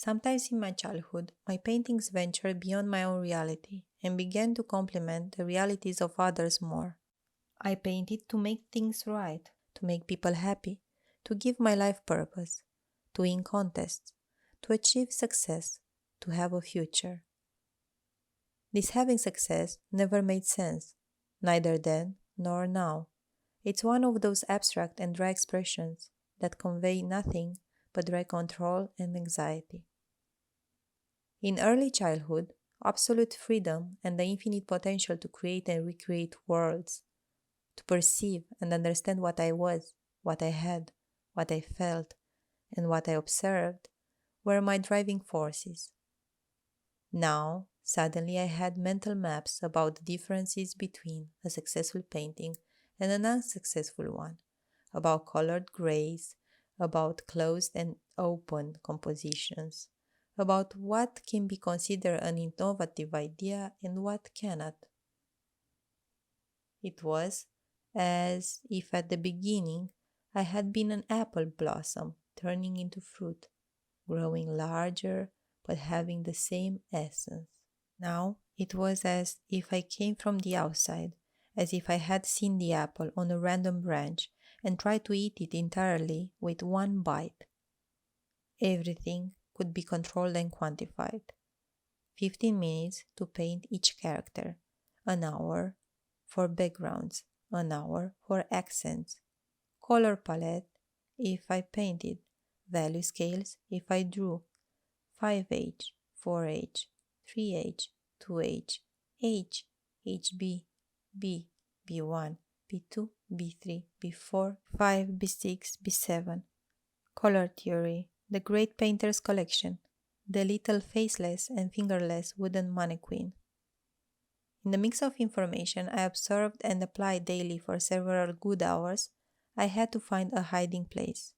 Sometimes in my childhood, my paintings ventured beyond my own reality and began to complement the realities of others more. I painted to make things right, to make people happy, to give my life purpose, to win contests, to achieve success, to have a future. This having success never made sense, neither then nor now. It's one of those abstract and dry expressions that convey nothing but dry control and anxiety. In early childhood, absolute freedom and the infinite potential to create and recreate worlds, to perceive and understand what I was, what I had, what I felt, and what I observed were my driving forces. Now, suddenly I had mental maps about the differences between a successful painting and an unsuccessful one, about colored grays, about closed and open compositions, about what can be considered an innovative idea and what cannot. It was as if at the beginning I had been an apple blossom turning into fruit, growing larger but having the same essence. Now it was as if I came from the outside, as if I had seen the apple on a random branch and tried to eat it entirely with one bite. Everything could be controlled and quantified. 15 minutes to paint each character, an hour for backgrounds, an hour for accents, color palette if I painted, value scales if I drew, 5H, 4H, 3H, 2H, H, HB, B, B1, B2, B3, B4, 5, B6, B7. Color Theory, The Great Painter's Collection, The Little Faceless and Fingerless Wooden Mannequin. In the mix of information I observed and applied daily for several good hours, I had to find a hiding place.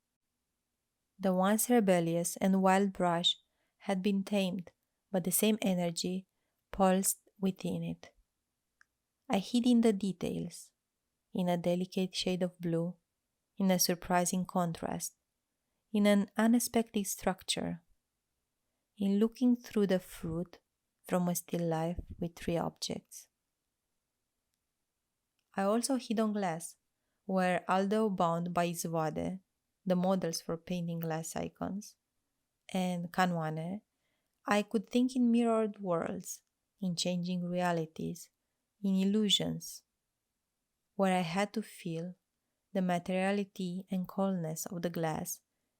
The once rebellious and wild brush had been tamed, but the same energy pulsed within it. I hid in the details, in a delicate shade of blue, in a surprising contrast, in an unexpected structure, in looking through the fruit from a still life with three objects. I also hid on glass, where although bound by Zwade, the models for painting glass icons, and Kanwane, I could think in mirrored worlds, in changing realities, in illusions, where I had to feel the materiality and coldness of the glass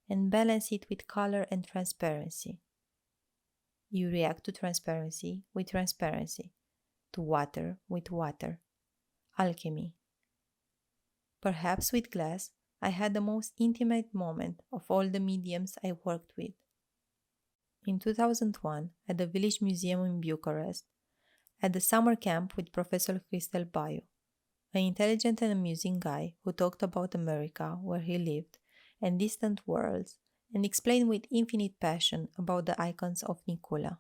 and balance it with color and transparency. You react to transparency with transparency, to water with water. Alchemy. Perhaps with glass, I had the most intimate moment of all the mediums I worked with. In 2001, at the Village Museum in Bucharest, at the summer camp with Professor Cristel Bayu, an intelligent and amusing guy who talked about America, where he lived, and distant worlds, and explained with infinite passion about the icons of Nicula.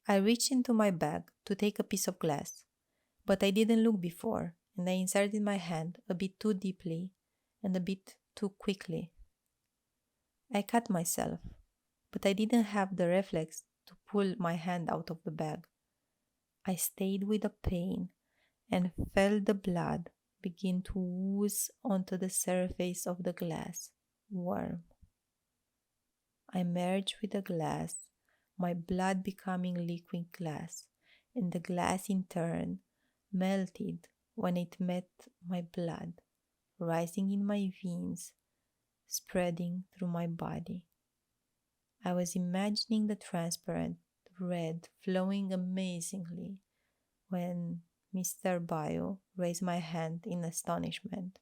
I reached into my bag to take a piece of glass, but I didn't look before, and I inserted my hand a bit too deeply and a bit too quickly. I cut myself, but I didn't have the reflex to pull my hand out of the bag. I stayed with the pain and felt the blood begin to ooze onto the surface of the glass, warm. I merged with the glass, my blood becoming liquid glass, and the glass in turn melted when it met my blood, rising in my veins, spreading through my body. I was imagining the transparent red flowing amazingly when Mr. Bio raised my hand in astonishment,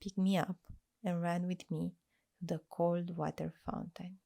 picked me up, and ran with me to the cold water fountain.